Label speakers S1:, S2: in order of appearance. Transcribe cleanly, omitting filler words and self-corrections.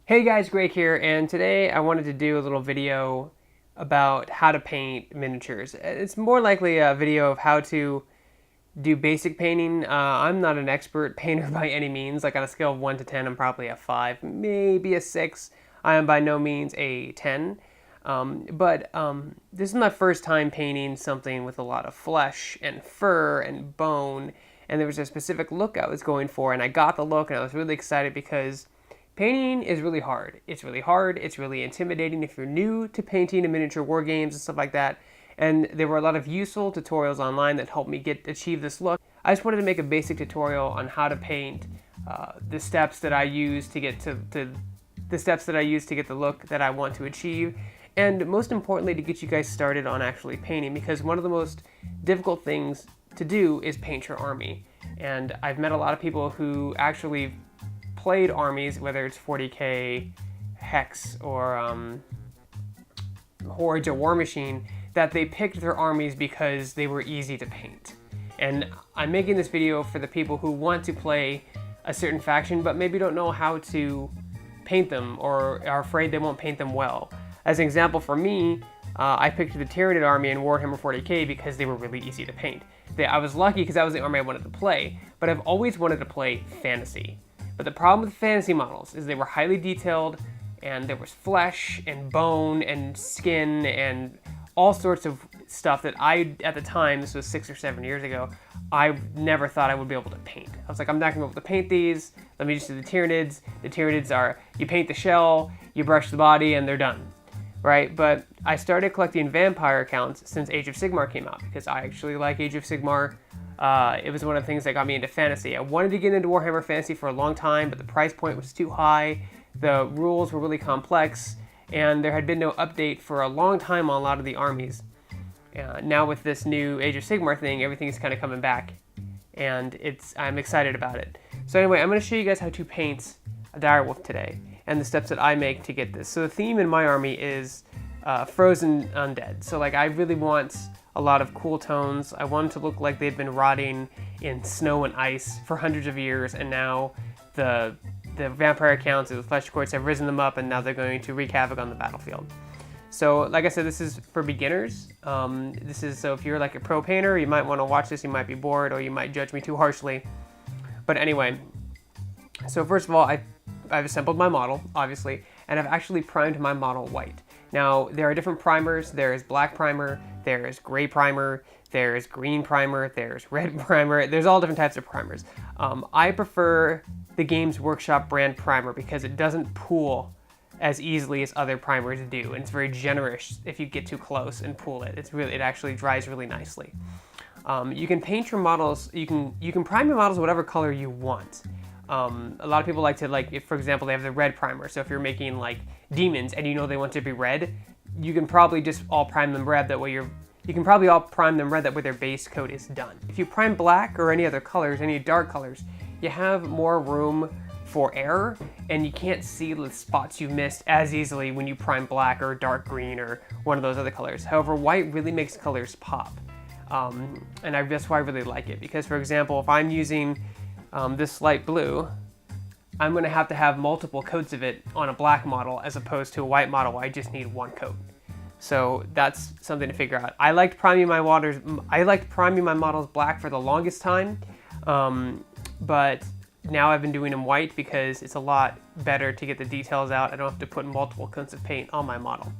S1: Hey guys, Greg here, and today I wanted to do a little video about how to paint miniatures. It's more likely a video of how to do basic painting. I'm not an expert painter by any means. Like on a scale of 1 to 10, I'm probably a 5, maybe a 6. I am by no means a 10. But this is my first time painting something with a lot of flesh and fur and bone, and there was a specific look I was going for, and I got the look, and I was really excited because painting is really hard. It's really hard. It's really intimidating if you're new to painting and miniature war games and stuff like that. And there were a lot of useful tutorials online that helped me achieve this look. I just wanted to make a basic tutorial on how to paint the steps that I use to get to the steps that I use to get the look that I want to achieve. And most importantly, to get you guys started on actually painting, because one of the most difficult things to do is paint your army. And I've met a lot of people who actually played armies, whether it's 40k, Hex, or Hordes or War Machine, that they picked their armies because they were easy to paint. And I'm making this video for the people who want to play a certain faction but maybe don't know how to paint them or are afraid they won't paint them well. As an example for me, I picked the Tyranid army in Warhammer 40k because they were really easy to paint. I was lucky because that was the army I wanted to play, but I've always wanted to play fantasy. But the problem with fantasy models is they were highly detailed, and there was flesh and bone and skin and all sorts of stuff that at the time, this was 6 or 7 years ago, I never thought I would be able to paint. I was like, I'm not gonna be able to paint these. Let me just do the Tyranids. The Tyranids are, you paint the shell, you brush the body, and they're done, right? But I started collecting vampire accounts since Age of Sigmar came out because I actually like Age of Sigmar. It was one of the things that got me into fantasy. I wanted to get into Warhammer Fantasy for a long time, but the price point was too high, the rules were really complex, and there had been no update for a long time on a lot of the armies. Now with this new Age of Sigmar thing, everything is kind of coming back, and I'm excited about it. So anyway, I'm going to show you guys how to paint a direwolf today, and the steps that I make to get this. So the theme in my army is frozen undead. So like I really want a lot of cool tones. I want them to look like they've been rotting in snow and ice for hundreds of years, and now the vampire accounts or the flesh courts have risen them up, and now they're going to wreak havoc on the battlefield. So like I said, this is for beginners. So if you're like a pro painter, you might want to watch this, you might be bored, or you might judge me too harshly. But anyway, so first of all, I've assembled my model, obviously, and I've actually primed my model white. Now, there are different primers. There is black primer, there is gray primer, there's green primer, there's red primer. There's all different types of primers. I prefer the Games Workshop brand primer because it doesn't pool as easily as other primers do, and it's very generous if you get too close and pool it. It actually dries really nicely. You can paint your models, you can prime your models whatever color you want. A lot of people like to, if, for example, they have the red primer. So if you're making like demons and you know they want to be red, you can probably just all prime them red. That way you can probably all prime them red. That way their base coat is done. If you prime black or any other colors, any dark colors, you have more room for error, and you can't see the spots you missed as easily when you prime black or dark green or one of those other colors. However, white really makes colors pop, and that's why I really like it. Because, for example, if I'm using this light blue, I'm going to have multiple coats of it on a black model as opposed to a white model where I just need one coat. So that's something to figure out. I liked priming my models black for the longest time, but now I've been doing them white because it's a lot better to get the details out. I don't have to put multiple coats of paint on my model.